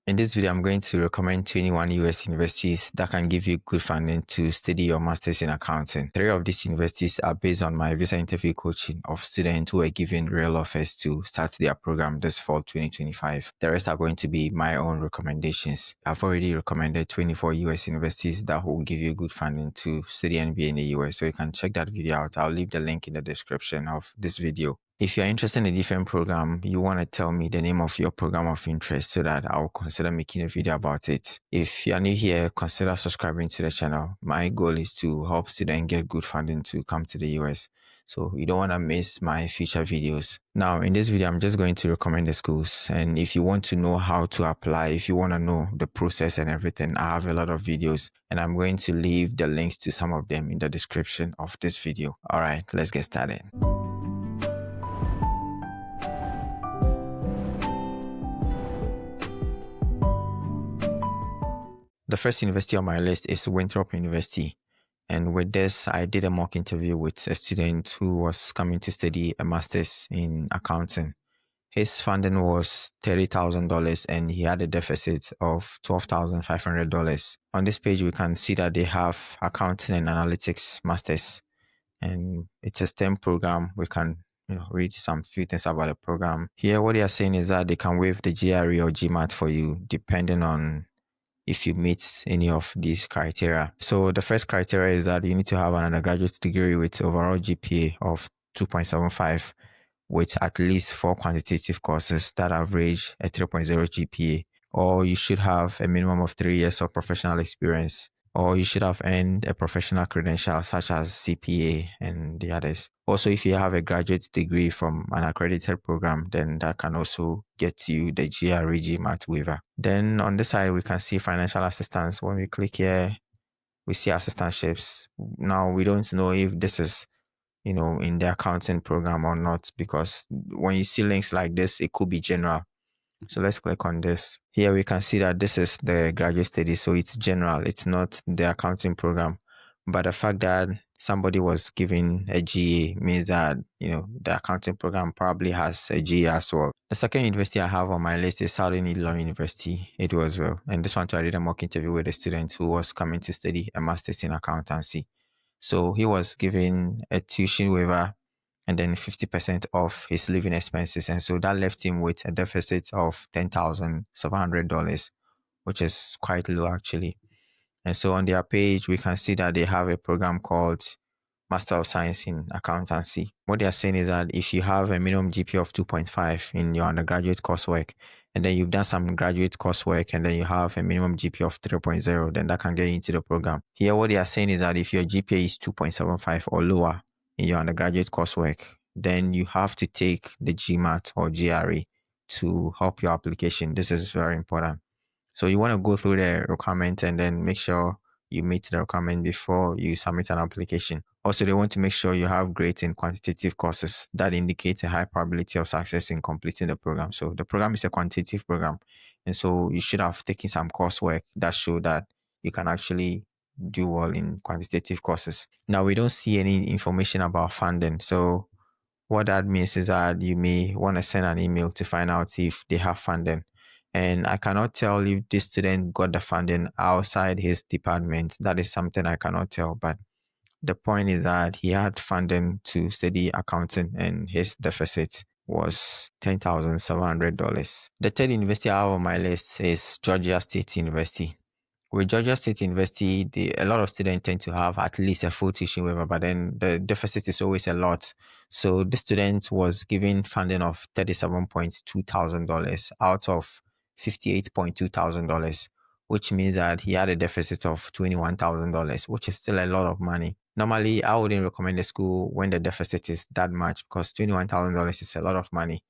In this video, I'm going to recommend 21 US universities that can give you good funding to study your master's in accounting. 3 of these universities are based on my visa interview coaching of students who were given real offers to start their program this fall 2025. The rest are going to be my own recommendations. I've already recommended 24 US universities that will give you good funding to study MBA in the US, so you can check that video out. I'll leave the link in the description of this video. If you're interested in a different program, you want to tell me the name of your program of interest so that I'll consider making a video about it. If you're new here, consider subscribing to the channel. My goal is to help students get good funding to come to the US. So you don't want to miss my future videos. Now, in this video, I'm just going to recommend the schools. And if you want to know how to apply, if you want to know the process and everything, I have a lot of videos and I'm going to leave the links to some of them in the description of this video. All right, let's get started. The first university on my list is Winthrop University. And with this, I did a mock interview with a student who was coming to study a master's in accounting. His funding was $30,000 and he had a deficit of $12,500. On this page, we can see that they have accounting and analytics masters. And it's a STEM program. We can read some few things about the program. Here, what they are saying is that they can waive the GRE or GMAT for you, depending on if you meet any of these criteria. So the first criteria is that you need to have an undergraduate degree with overall GPA of 2.75 with at least 4 quantitative courses that average a 3.0 GPA, or you should have a minimum of 3 years of professional experience, or you should have earned a professional credential such as CPA and the others. Also, if you have a graduate degree from an accredited program, then that can also get you the GRE GMAT waiver. Then on this side, we can see financial assistance. When we click here, we see assistantships. Now, we don't know if this is in the accounting program or not, because when you see links like this, it could be general. So let's click on this. Here we can see that this is the graduate study, so it's general, it's not the accounting program. But the fact that somebody was given a GA means that the accounting program probably has a GA as well. The second university I have on my list is Southern Illinois University. It was well, and this one too, I did a mock interview with a student who was coming to study a master's in accountancy. So he was given a tuition waiver and then 50% off his living expenses. And so that left him with a deficit of $10,700, which is quite low actually. And so on their page, we can see that they have a program called Master of Science in Accountancy. What they are saying is that if you have a minimum GPA of 2.5 in your undergraduate coursework, and then you've done some graduate coursework, and then you have a minimum GPA of 3.0, then that can get you into the program. Here, what they are saying is that if your GPA is 2.75 or lower in your undergraduate coursework, then you have to take the GMAT or GRE to help your application. This is very important. So you want to go through the requirement and then make sure you meet the requirement before you submit an application. Also, they want to make sure you have grades in quantitative courses that indicate a high probability of success in completing the program. So the program is a quantitative program. And so you should have taken some coursework that show that you can actually do well in quantitative courses. Now, we don't see any information about funding. So what that means is that you may want to send an email to find out if they have funding. And I cannot tell if this student got the funding outside his department. That is something I cannot tell. But the point is that he had funding to study accounting and his deficit was $10,700. The third university I have on my list is Georgia State University. With Georgia State University, a lot of students tend to have at least a full tuition waiver, but then the deficit is always a lot. So the student was given funding of $37,200 out of $58,200, which means that he had a deficit of $21,000, which is still a lot of money. Normally, I wouldn't recommend a school when the deficit is that much because $21,000 is a lot of money.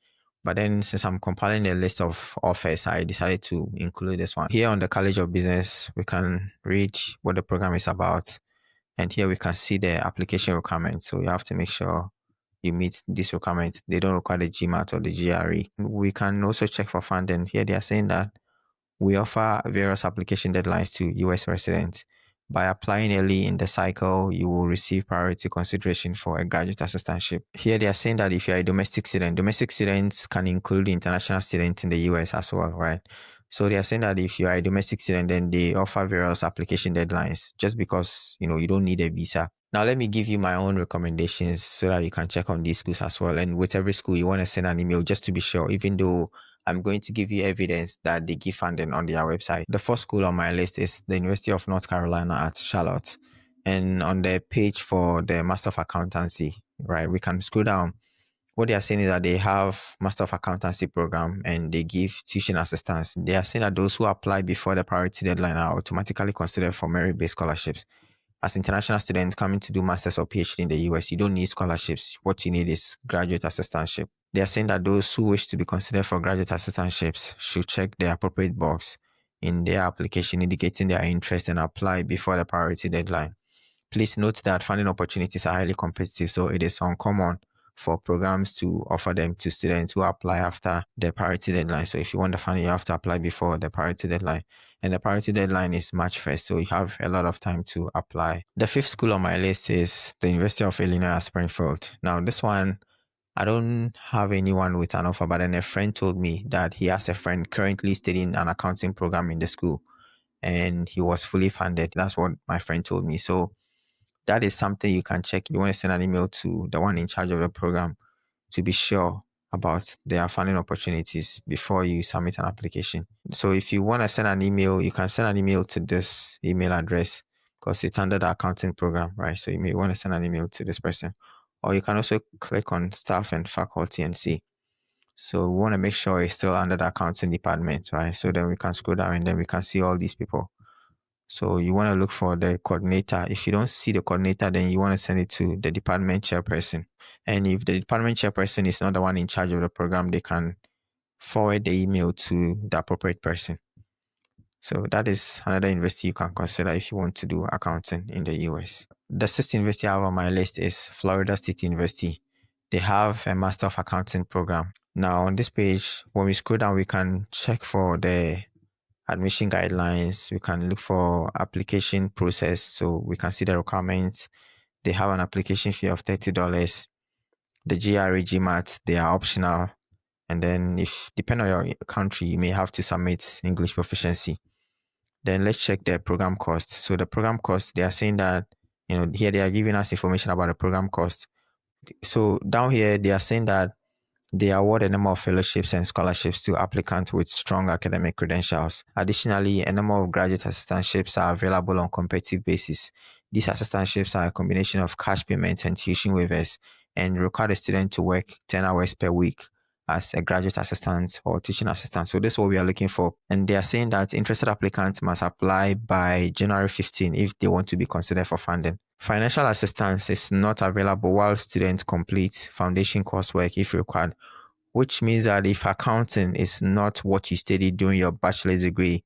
But then since I'm compiling a list of offers, I decided to include this one. Here on the College of Business, we can read what the program is about. And here we can see the application requirements. So you have to make sure you meet these requirements. They don't require the GMAT or the GRE. We can also check for funding. Here they are saying that we offer various application deadlines to US residents. By applying early in the cycle, you will receive priority consideration for a graduate assistantship. Here they are saying that if you're a domestic students can include international students in the US as well, right? So they are saying that if you are a domestic student, then they offer various application deadlines just because, you don't need a visa. Now, let me give you my own recommendations so that you can check on these schools as well. And with every school, you want to send an email just to be sure, even though I'm going to give you evidence that they give funding on their website. The first school on my list is the University of North Carolina at Charlotte. And on the page for the Master of Accountancy, right, we can scroll down. What they are saying is that they have Master of Accountancy program and they give tuition assistance. They are saying that those who apply before the priority deadline are automatically considered for merit-based scholarships. As international students coming to do master's or PhD in the US, you don't need scholarships. What you need is graduate assistantship. They are saying that those who wish to be considered for graduate assistantships should check the appropriate box in their application indicating their interest and apply before the priority deadline. Please note that funding opportunities are highly competitive, so it is uncommon for programs to offer them to students who apply after the priority deadline. So if you want the funding, you have to apply before the priority deadline. And the priority deadline is March 1st, so you have a lot of time to apply. The fifth school on my list is the University of Illinois at Springfield. Now, this one, I don't have anyone with an offer, but then a friend told me that he has a friend currently studying an accounting program in the school and he was fully funded. That's what my friend told me. So that is something you can check. You want to send an email to the one in charge of the program to be sure about their funding opportunities before you submit an application. So if you want to send an email, you can send an email to this email address because it's under the accounting program, right? So you may want to send an email to this person. Or you can also click on staff and faculty and see. So we want to make sure it's still under the accounting department, right? So then we can scroll down and then we can see all these people. So you want to look for the coordinator. If you don't see the coordinator, then you want to send it to the department chairperson. And if the department chairperson is not the one in charge of the program, they can forward the email to the appropriate person. So that is another university you can consider if you want to do accounting in the US. The sixth university I have on my list is Florida State University. They have a Master of Accounting program. Now on this page, when we scroll down, we can check for the admission guidelines. We can look for application process. So we can see the requirements. They have an application fee of $30. The GRE, GMAT, they are optional. And then if depending on your country, you may have to submit English proficiency. Then let's check the program cost. So the program cost, they are saying that, here they are giving us information about the program cost. So down here, they are saying that they award a number of fellowships and scholarships to applicants with strong academic credentials. Additionally, a number of graduate assistantships are available on competitive basis. These assistantships are a combination of cash payments and tuition waivers and require the student to work 10 hours per week as a graduate assistant or teaching assistant. So this is what we are looking for. And they are saying that interested applicants must apply by January 15 if they want to be considered for funding. Financial assistance is not available while students complete foundation coursework if required, which means that if accounting is not what you studied during your bachelor's degree,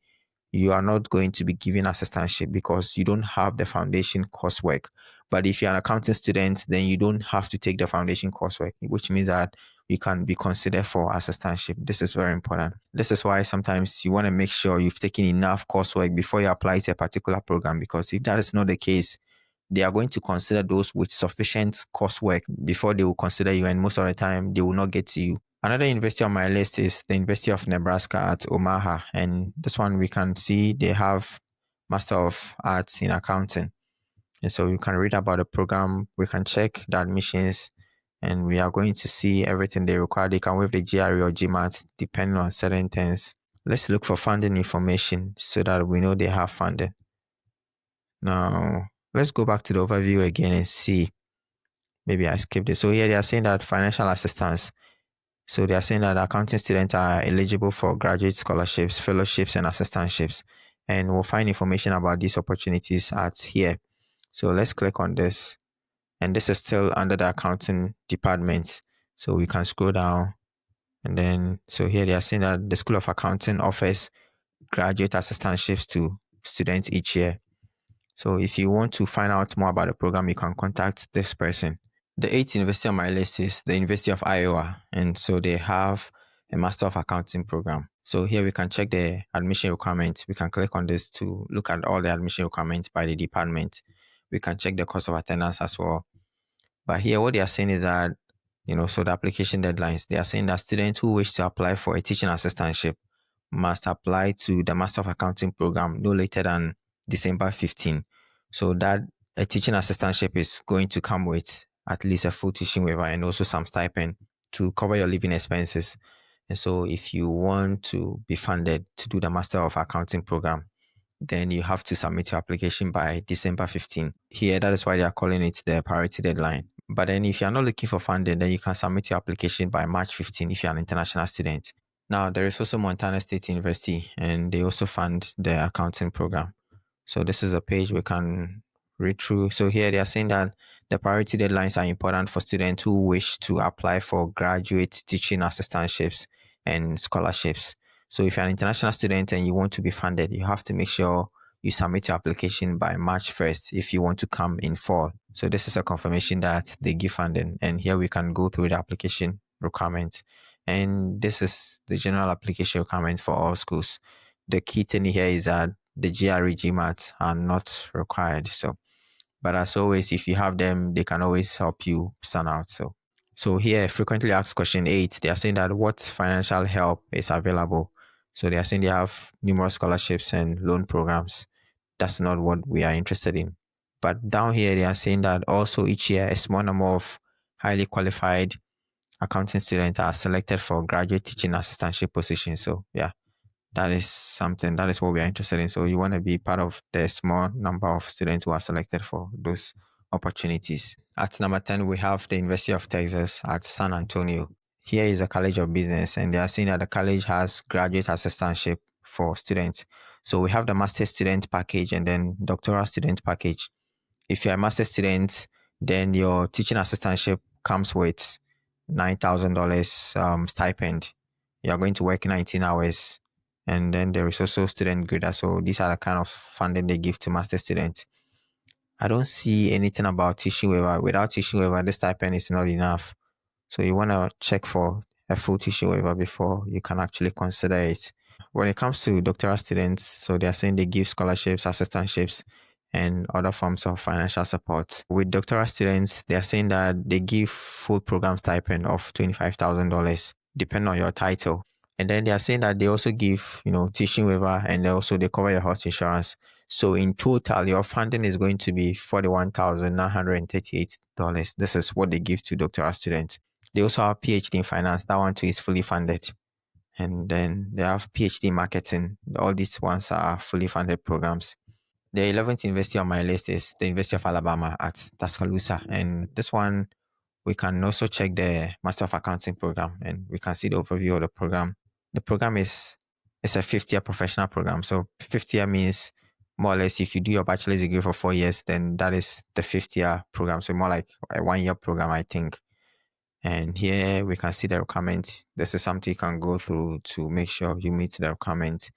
you are not going to be given assistantship because you don't have the foundation coursework. But if you're an accounting student, then you don't have to take the foundation coursework, which means that you can be considered for assistantship. This is very important. This is why sometimes you want to make sure you've taken enough coursework before you apply to a particular program, because if that is not the case, they are going to consider those with sufficient coursework before they will consider you, and most of the time they will not get to you. Another university on my list is the University of Nebraska at Omaha, and this one we can see they have Master of Arts in Accounting. And so we can read about the program, we can check the admissions, and we are going to see everything they require. They can waive the GRE or GMAT depending on certain things. Let's look for funding information so that we know they have funding. Now, let's go back to the overview again and see. Maybe I skipped it. So here they are saying that financial assistance. So they are saying that accounting students are eligible for graduate scholarships, fellowships, and assistantships. And we'll find information about these opportunities at here. So let's click on this. And this is still under the accounting department. So we can scroll down. And then, so here they are saying that the School of Accounting offers graduate assistantships to students each year. So if you want to find out more about the program, you can contact this person. The eighth university on my list is the University of Iowa. And so they have a Master of Accounting program. So here we can check the admission requirements. We can click on this to look at all the admission requirements by the department. We can check the cost of attendance as well. But here what they are saying is that, so the application deadlines, they are saying that students who wish to apply for a teaching assistantship must apply to the Master of Accounting program no later than December 15. So that a teaching assistantship is going to come with at least a full teaching waiver and also some stipend to cover your living expenses. And so if you want to be funded to do the Master of Accounting program, then you have to submit your application by December 15. Here, that is why they are calling it the priority deadline. But then if you're not looking for funding, then you can submit your application by March 15 if you're an international student. Now, there is also Montana State University, and they also fund the accounting program. So this is a page we can read through. So here they are saying that the priority deadlines are important for students who wish to apply for graduate teaching assistantships and scholarships. So if you're an international student and you want to be funded, you have to make sure you submit your application by March 1st if you want to come in fall. So this is a confirmation that they give funding. And here we can go through the application requirements. And this is the general application requirement for all schools. The key thing here is that the GRE GMAT are not required. So, but as always, if you have them, they can always help you stand out. So here, frequently asked question 8, they are saying that what financial help is available. So they are saying they have numerous scholarships and loan programs. That's not what we are interested in. But down here, they are saying that also each year, a small number of highly qualified accounting students are selected for graduate teaching assistantship positions. So yeah, that is something, that is what we are interested in. So you want to be part of the small number of students who are selected for those opportunities. At number 10, we have the University of Texas at San Antonio. Here is a College of Business, and they are saying that the college has graduate assistantship for students. So we have the master student package and then doctoral student package. If you're a master student, then your teaching assistantship comes with $9,000 stipend. You're going to work 19 hours. And then there is also student grader. So these are the kind of funding they give to master students. I don't see anything about teaching waiver. Without teaching waiver, the stipend is not enough. So you want to check for a full teaching waiver before you can actually consider it. When it comes to doctoral students, so they're saying they give scholarships, assistantships, and other forms of financial support. With doctoral students, they're saying that they give full program stipend of $25,000, depending on your title. And then they are saying that they also give, teaching waiver, and they cover your health insurance. So in total, your funding is going to be $41,938. This is what they give to doctoral students. They also have PhD in finance. That one too is fully funded. And then they have PhD marketing. All these ones are fully funded programs. The 11th university on my list is the University of Alabama at Tuscaloosa. And this one, we can also check the Master of Accounting program and we can see the overview of the program. The program is a 5th-year professional program. So 5th year means more or less if you do your bachelor's degree for 4 years, then that is the 5th year program. So more like a 1-year program, I think. And here we can see the requirements. This is something you can go through to make sure you meet the requirements.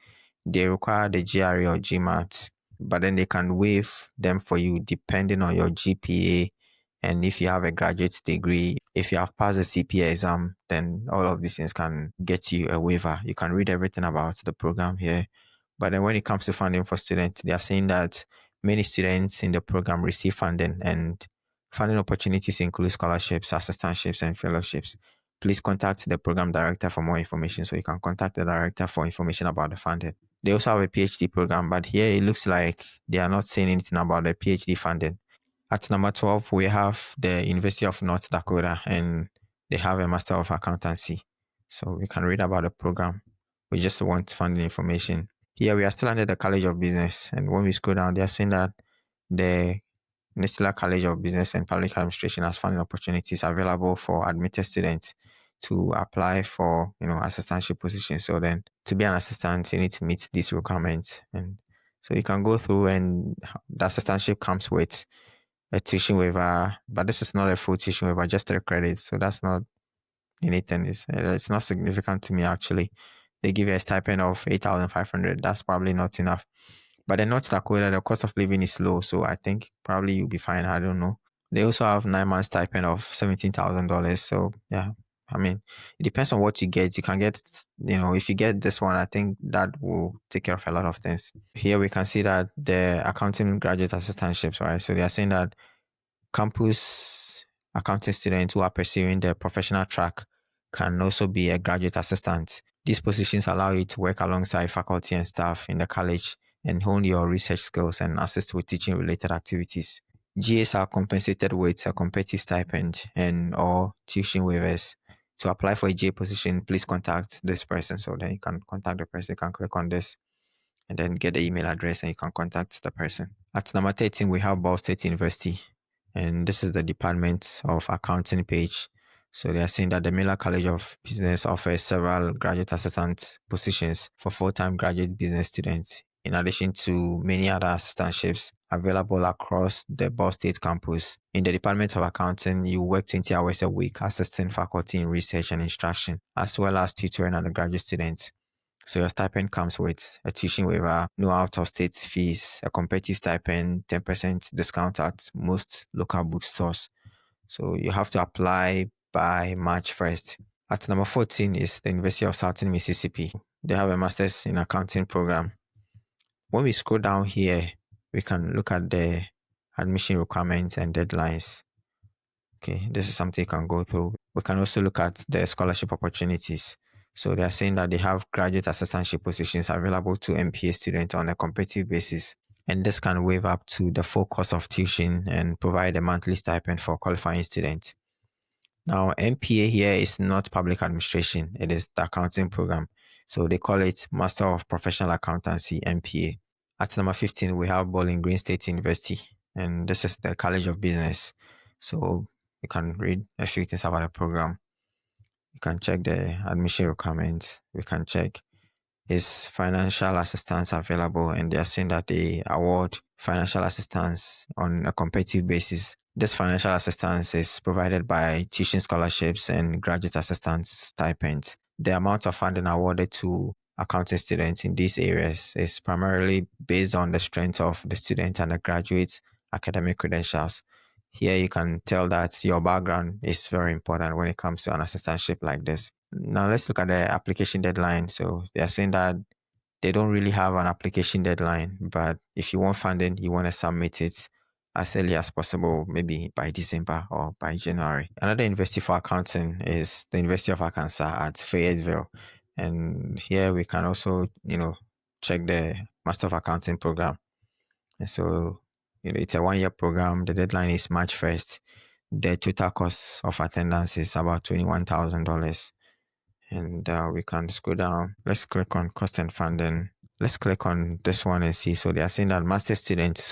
They require the GRE or GMAT, but then they can waive them for you depending on your GPA. And if you have a graduate degree, if you have passed the CPA exam, then all of these things can get you a waiver. You can read everything about the program here. But then when it comes to funding for students, they are saying that many students in the program receive funding, and funding opportunities include scholarships, assistantships, and fellowships. Please contact the program director for more information. So you can contact the director for information about the funding. They also have a PhD program, but here it looks like they are not saying anything about the PhD funding. At number 12, we have the University of North Dakota, and they have a Master of Accountancy. So we can read about the program. We just want funding information. Here we are still under the College of Business, and when we scroll down, they are saying that the Nestler College of Business and Public Administration has funding opportunities available for admitted students to apply for, assistantship positions. So then to be an assistant, you need to meet these requirements. And so you can go through, and the assistantship comes with a tuition waiver, but this is not a full tuition waiver, just 3 credits. So that's not anything. It's not significant to me, actually. They give you a stipend of 8,500. That's probably not enough. But in North Dakota, the cost of living is low, so I think probably you'll be fine. I don't know. They also have 9 months stipend of $17,000. So yeah, I mean, it depends on what you get. You can get, if you get this one, I think that will take care of a lot of things. Here we can see that the accounting graduate assistantships, right? So they are saying that campus accounting students who are pursuing the professional track can also be a graduate assistant. These positions allow you to work alongside faculty and staff in the college and hone your research skills and assist with teaching related activities. GAs are compensated with a competitive stipend and or tuition waivers. To apply for a GA position, please contact this person. So then you can contact the person, you can click on this and then get the email address and you can contact the person. At number 13, we have Ball State University. And this is the Department of Accounting page. So they are saying that the Miller College of Business offers several graduate assistant positions for full-time graduate business students, in addition to many other assistantships available across the Ball State campus. In the Department of Accounting, you work 20 hours a week assisting faculty in research and instruction, as well as tutoring undergraduate students. So your stipend comes with a tuition waiver, no out-of-state fees, a competitive stipend, 10% discount at most local bookstores. So you have to apply by March 1st. At number 14 is the University of Southern Mississippi. They have a master's in accounting program. When we scroll down here, we can look at the admission requirements and deadlines. Okay, this is something you can go through. We can also look at the scholarship opportunities. So they are saying that they have graduate assistantship positions available to MPA students on a competitive basis. And this can waive up to the full cost of tuition and provide a monthly stipend for qualifying students. Now, MPA here is not public administration. It is the accounting program. So they call it Master of Professional Accountancy, MPA. At number 15, we have Bowling Green State University. And this is the College of Business. So you can read a few things about the program. You can check the admission requirements. We can check is financial assistance available, and they are saying that they award financial assistance on a competitive basis. This financial assistance is provided by tuition scholarships and graduate assistance stipends. The amount of funding awarded to accounting students in these areas is primarily based on the strength of the student and the graduate's academic credentials. Here you can tell that your background is very important when it comes to an assistantship like this. Now let's look at the application deadline. So they are saying that they don't really have an application deadline, but if you want funding, you want to submit it as early as possible, maybe by December or by January. Another university for accounting is the University of Arkansas at Fayetteville. And here we can also, check the Master of Accounting program. And so, it's a 1-year program. The deadline is March 1st. The total cost of attendance is about $21,000. And we can scroll down. Let's click on cost and funding. Let's click on this one and see. So they are saying that master students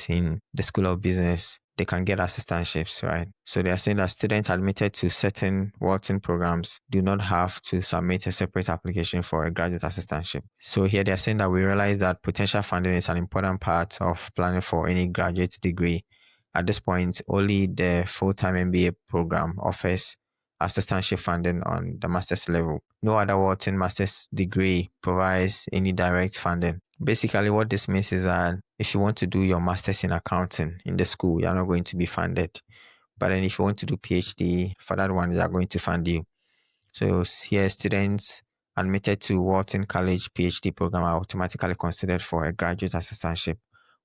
in the School of Business, they can get assistantships, right? So they are saying that students admitted to certain Wharton programs do not have to submit a separate application for a graduate assistantship. So here they are saying that we realize that potential funding is an important part of planning for any graduate degree. At this point, only the full-time MBA program offers assistantship funding on the master's level. No other Wharton master's degree provides any direct funding. Basically, what this means is that if you want to do your master's in accounting in the school, you're not going to be funded. But then if you want to do PhD, for that one, they are going to fund you. So here, students admitted to Wharton College PhD program are automatically considered for a graduate assistantship,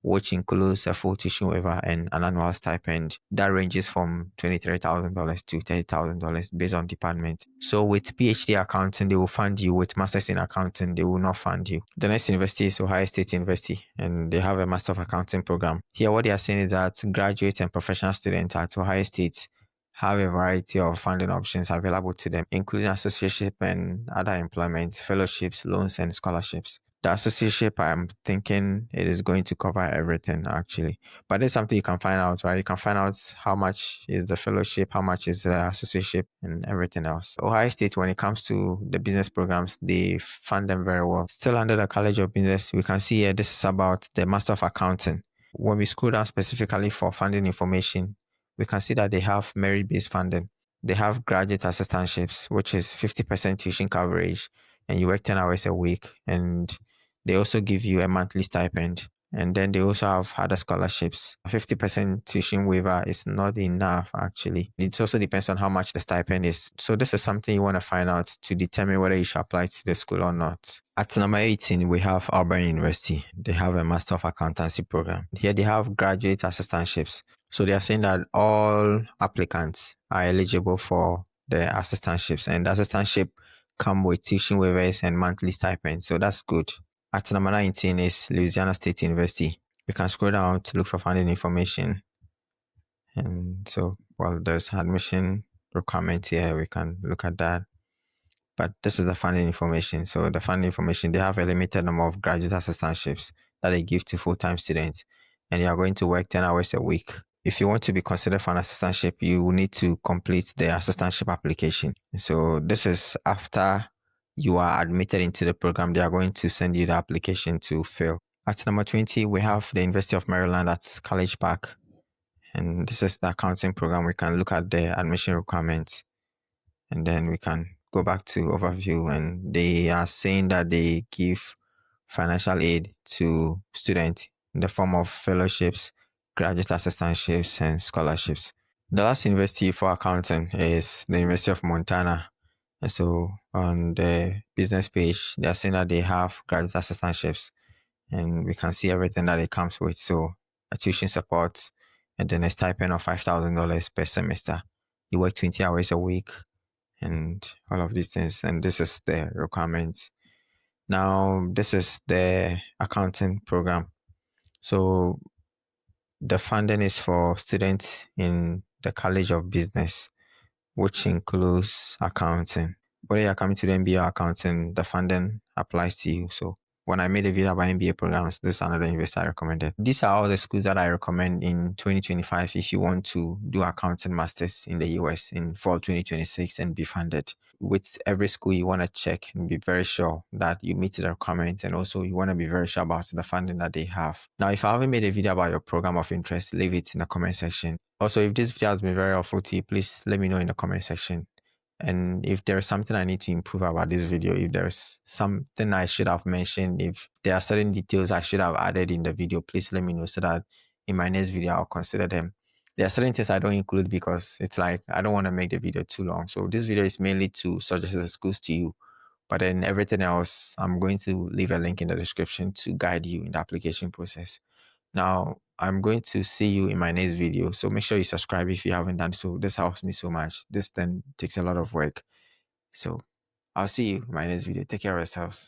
which includes a full tuition waiver and an annual stipend that ranges from $23,000 to $30,000 based on department. So with PhD accounting, they will fund you. With masters in accounting, they will not fund you. The next university is Ohio State University, and they have a master of accounting program. Here, what they are saying is that graduate and professional students at Ohio State have a variety of funding options available to them, including associateship and other employment, fellowships, loans, and scholarships. The associateship, I'm thinking it is going to cover everything actually. But it's something you can find out, right? You can find out how much is the fellowship, how much is the associateship, and everything else. Ohio State, when it comes to the business programs, they fund them very well. Still under the College of Business, we can see here this is about the Master of Accounting. When we scroll down specifically for funding information, we can see that they have merit-based funding. They have graduate assistantships, which is 50% tuition coverage, and you work 10 hours a week. And they also give you a monthly stipend. And then they also have other scholarships. 50% tuition waiver is not enough, actually. It also depends on how much the stipend is. So this is something you want to find out to determine whether you should apply to the school or not. At number 18, we have Auburn University. They have a Master of Accountancy program. Here they have graduate assistantships. So they are saying that all applicants are eligible for the assistantships, and the assistantship come with tuition waivers and monthly stipends. So that's good. At number 19 is Louisiana State University. We can scroll down to look for funding information. And so, well, there's admission requirement here. We can look at that. But this is the funding information. So the funding information, they have a limited number of graduate assistantships that they give to full-time students. And you are going to work 10 hours a week. If you want to be considered for an assistantship, you will need to complete the assistantship application. So this is after you are admitted into the program. They are going to send you the application to fill. At number 20, we have the University of Maryland at College Park. And this is the accounting program. We can look at the admission requirements, and then we can go back to overview. And they are saying that they give financial aid to students in the form of fellowships, graduate assistantships, and scholarships. The last university for accounting is the University of Montana. And so on the business page, they are saying that they have graduate assistantships, and we can see everything that it comes with. So a tuition support, and then a stipend of $5,000 per semester. You work 20 hours a week, and all of these things. And this is the requirements. Now, this is the accounting program. So the funding is for students in the College of Business, which includes accounting. Whether you're coming to the MBA or accounting, the funding applies to you. So when I made a video about MBA programs, this is another university I recommended. These are all the schools that I recommend in 2025 if you want to do accounting masters in the US in fall 2026 and be funded. With every school, you want to check and be very sure that you meet the requirements, and also you want to be very sure about the funding that they have. Now, if I haven't made a video about your program of interest, leave it in the comment section. Also, if this video has been very helpful to you, please let me know in the comment section. And if there's something I need to improve about this video, if there's something I should have mentioned, if there are certain details I should have added in the video, please let me know so that in my next video, I'll consider them. There are certain things I don't include because it's like, I don't want to make the video too long. So this video is mainly to suggest the schools to you. But then everything else, I'm going to leave a link in the description to guide you in the application process. Now, I'm going to see you in my next video. So make sure you subscribe if you haven't done so. This helps me so much. This then takes a lot of work. So I'll see you in my next video. Take care of yourselves.